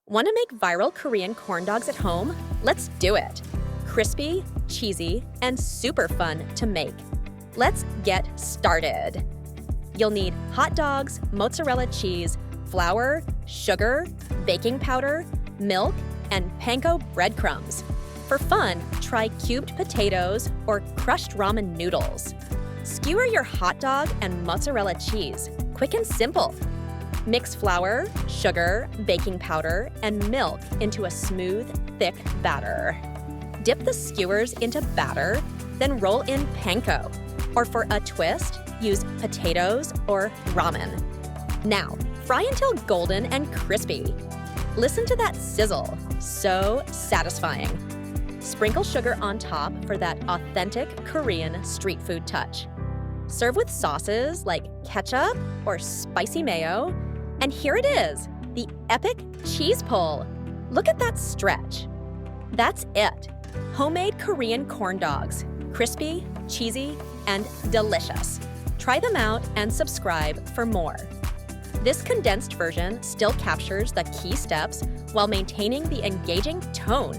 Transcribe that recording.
Want to make viral Korean corn dogs at home? Let's do it! Crispy, cheesy, and super fun to make. Let's get started. You'll need hot dogs, mozzarella cheese, flour, sugar, baking powder, milk, and panko breadcrumbs. For fun, try cubed potatoes or crushed ramen noodles. Skewer your hot dog and mozzarella cheese. Quick and simple. Mix flour, sugar, baking powder, and milk into a smooth, thick batter. Dip the skewers into batter, then roll in panko. Or for a twist, use potatoes or ramen. Now, fry until golden and crispy. Listen to that sizzle, so satisfying. Sprinkle sugar on top for that authentic Korean street food touch. Serve with sauces like ketchup or spicy mayo. And here it is, the epic cheese pull. Look at that stretch. That's it. Homemade Korean corn dogs. Crispy, cheesy, and delicious. Try them out and subscribe for more. This condensed version still captures the key steps while maintaining the engaging tone